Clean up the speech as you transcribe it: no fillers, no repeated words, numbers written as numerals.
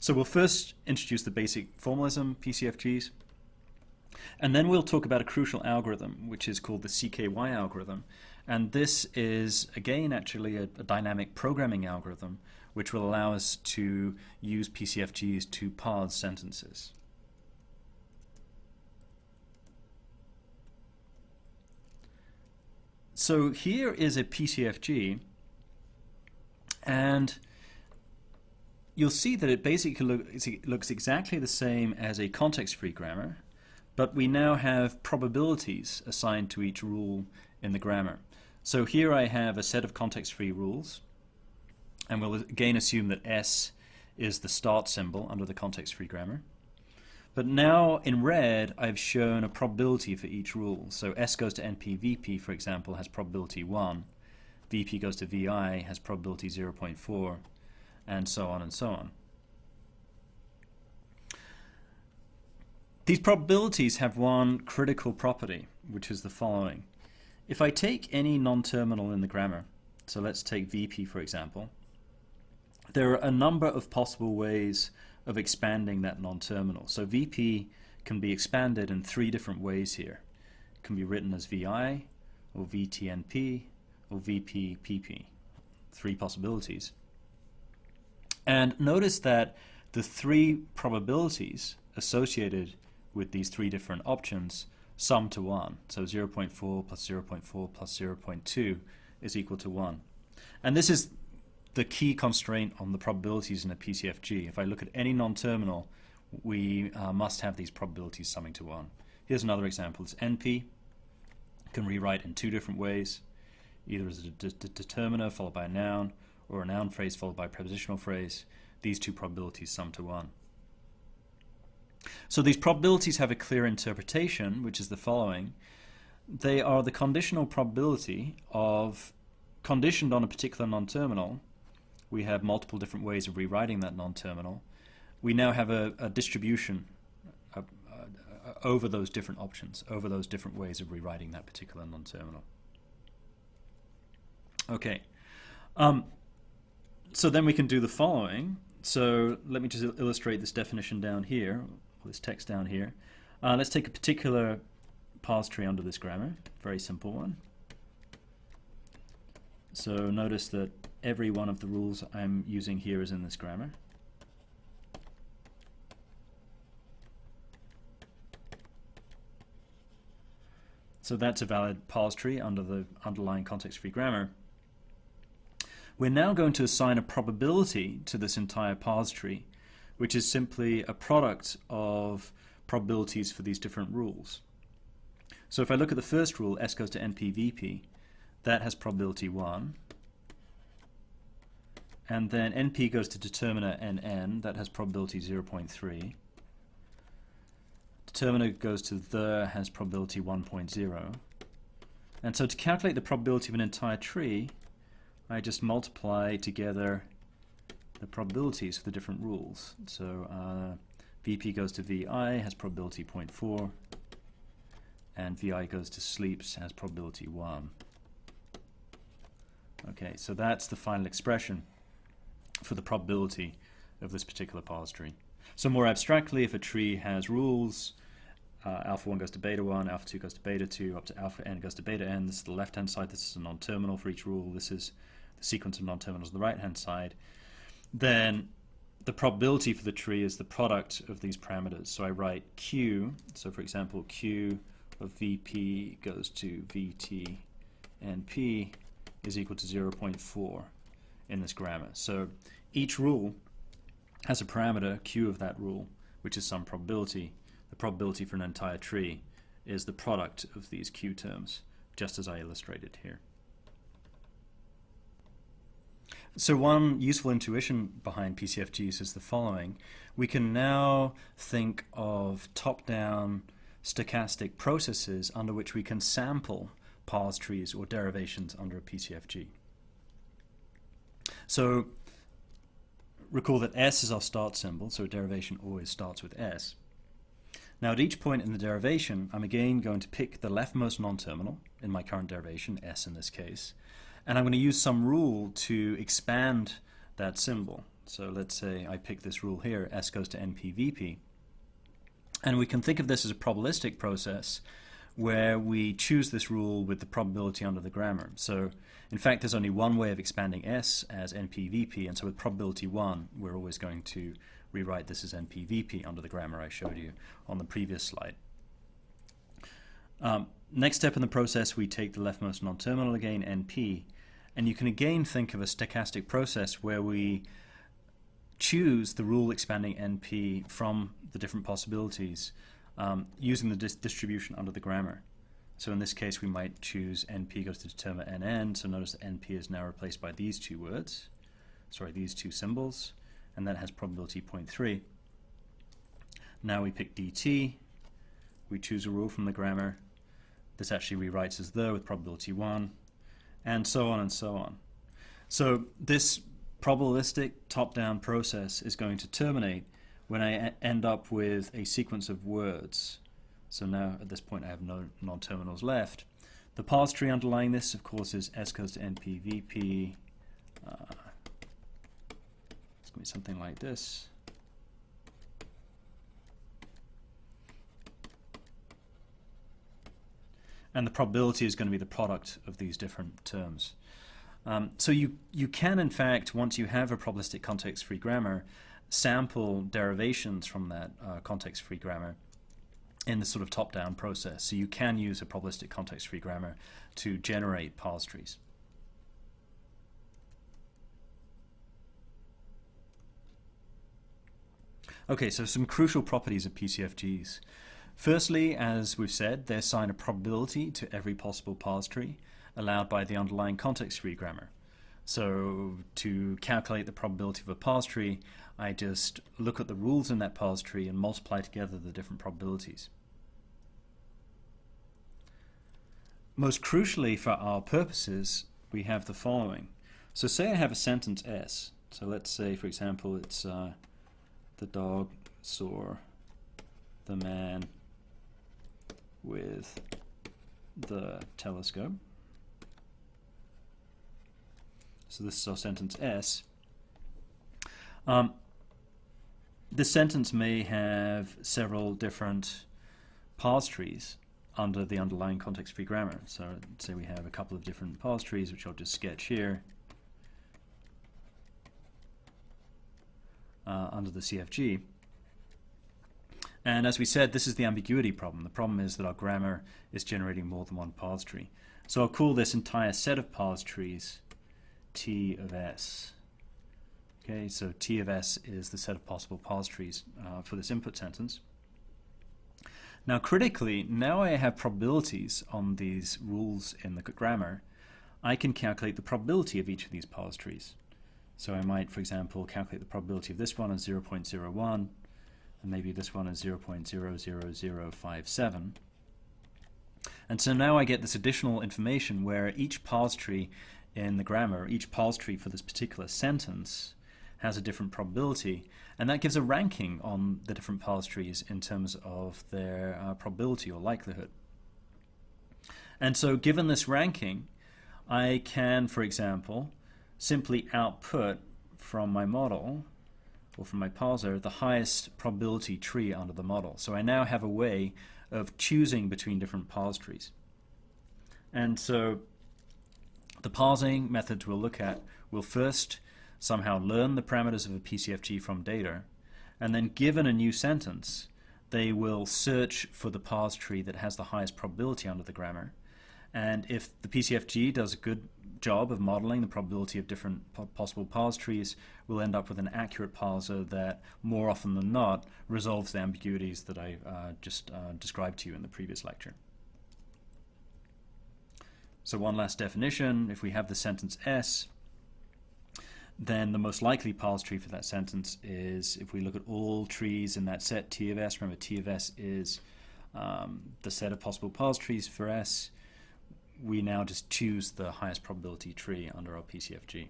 So we'll first introduce the basic formalism PCFGs, and then we'll talk about a crucial algorithm, which is called the CKY algorithm. And this is, again, actually a dynamic programming algorithm, which will allow us to use PCFGs to parse sentences. So here is a PCFG, and you'll see that it basically looks exactly the same as a context-free grammar, but we now have probabilities assigned to each rule in the grammar. So here I have a set of context-free rules, and we'll again assume that S is the start symbol under the context-free grammar. But now in red I've shown a probability for each rule. So S goes to NP VP, for example, has probability 1. VP goes to VI has probability 0.4, and so on and so on. These probabilities have one critical property, which is the following. If I take any non-terminal in the grammar, so let's take VP for example, there are a number of possible ways of expanding that non-terminal. So VP can be expanded in 3 different ways here. It can be written as VI, or VTNP, or VPPP. 3 possibilities. And notice that the 3 probabilities associated with these 3 different options sum to 1. So 0.4 plus 0.4 plus 0.2 is equal to 1. And this is the key constraint on the probabilities in a PCFG. If I look at any non-terminal, we must have these probabilities summing to 1. Here's another example. It's NP. Can rewrite in 2 different ways, either as a determiner followed by a noun, or a noun phrase followed by a prepositional phrase. These 2 probabilities sum to 1. So these probabilities have a clear interpretation, which is the following. They are the conditional probability of, conditioned on a particular non-terminal. We have multiple different ways of rewriting that non-terminal. We now have a distribution over those different options, over those different ways of rewriting that particular non-terminal. Okay. So then we can do the following. So let me just illustrate this definition down here, or this text down here. Let's take a particular parse tree under this grammar, very simple one. So notice that every one of the rules I'm using here is in this grammar. So that's a valid parse tree under the underlying context-free grammar. We're now going to assign a probability to this entire parse tree, which is simply a product of probabilities for these different rules. So if I look at the first rule, S goes to NP VP, that has probability 1. And then NP goes to determiner NN, that has probability 0.3. Determiner goes to the, has probability 1.0. And so to calculate the probability of an entire tree, I just multiply together the probabilities for the different rules. So VP goes to VI, has probability 0.4, and VI goes to sleeps, has probability 1. Okay, so that's the final expression for the probability of this particular parse tree. So more abstractly, if a tree has rules, alpha 1 goes to beta 1, alpha 2 goes to beta 2, up to alpha n goes to beta n, this is the left-hand side, this is a non-terminal for each rule, this is the sequence of non-terminals on the right-hand side, then the probability for the tree is the product of these parameters. So I write Q, so for example, Q of VP goes to VT and P is equal to 0.4 in this grammar. So each rule has a parameter, Q of that rule, which is some probability. The probability for an entire tree is the product of these Q terms, just as I illustrated here. So one useful intuition behind PCFGs is the following. We can now think of top-down stochastic processes under which we can sample parse trees or derivations under a PCFG. So recall that S is our start symbol, so a derivation always starts with S. Now at each point in the derivation, I'm again going to pick the leftmost non-terminal in my current derivation, S in this case, and I'm going to use some rule to expand that symbol. So let's say I pick this rule here, S goes to NP-VP. And we can think of this as a probabilistic process where we choose this rule with the probability under the grammar. So in fact there's only one way of expanding S as NP-VP, and so with probability 1 we're always going to rewrite this as NP-VP under the grammar I showed you on the previous slide. Next step in the process, we take the leftmost non-terminal again, NP, and you can again think of a stochastic process where we choose the rule expanding NP from the different possibilities using the distribution under the grammar. So in this case we might choose NP goes to determine NN, so notice that NP is now replaced by these two words, these two symbols, and that has probability 0.3. Now we pick DT, we choose a rule from the grammar, this actually rewrites as though with probability 1, and so on and so on. So this probabilistic top-down process is going to terminate when I end up with a sequence of words. So now at this point I have no non-terminals left. The parse tree underlying this, of course, is S goes to NP-VP. It's going to be something like this. And the probability is going to be the product of these different terms. So you can, in fact, once you have a probabilistic context-free grammar, sample derivations from that context-free grammar in this sort of top-down process. So you can use a probabilistic context-free grammar to generate parse trees. Okay, so some crucial properties of PCFGs. Firstly, as we've said, they assign a probability to every possible parse tree allowed by the underlying context-free grammar. So to calculate the probability of a parse tree, I just look at the rules in that parse tree and multiply together the different probabilities. Most crucially for our purposes, we have the following. So say I have a sentence S. So let's say, for example, it's the dog saw the man with the telescope. So this is our sentence S. This sentence may have several different parse trees under the underlying context-free grammar. So let's say we have a couple of different parse trees, which I'll just sketch here under the CFG. And as we said, this is the ambiguity problem. The problem is that our grammar is generating more than one parse tree. So I'll call this entire set of parse trees T of S. Okay, so T of S is the set of possible parse trees for this input sentence. Now critically, now I have probabilities on these rules in the grammar, I can calculate the probability of each of these parse trees. So I might, for example, calculate the probability of this one as 0.01, and maybe this one is 0.00057. And so now I get this additional information where each parse tree in the grammar, each parse tree for this particular sentence has a different probability, and that gives a ranking on the different parse trees in terms of their probability or likelihood. And so given this ranking, I can, for example, simply output from my model or from my parser the highest probability tree under the model. So I now have a way of choosing between different parse trees. And so the parsing methods we'll look at will first somehow learn the parameters of a PCFG from data, and then given a new sentence, they will search for the parse tree that has the highest probability under the grammar. And if the PCFG does a good job of modeling the probability of different possible parse trees, we'll end up with an accurate parser that more often than not resolves the ambiguities that I just described to you in the previous lecture. So one last definition: if we have the sentence S, then the most likely parse tree for that sentence is, if we look at all trees in that set T of S, remember T of S is the set of possible parse trees for S, we now just choose the highest probability tree under our PCFG.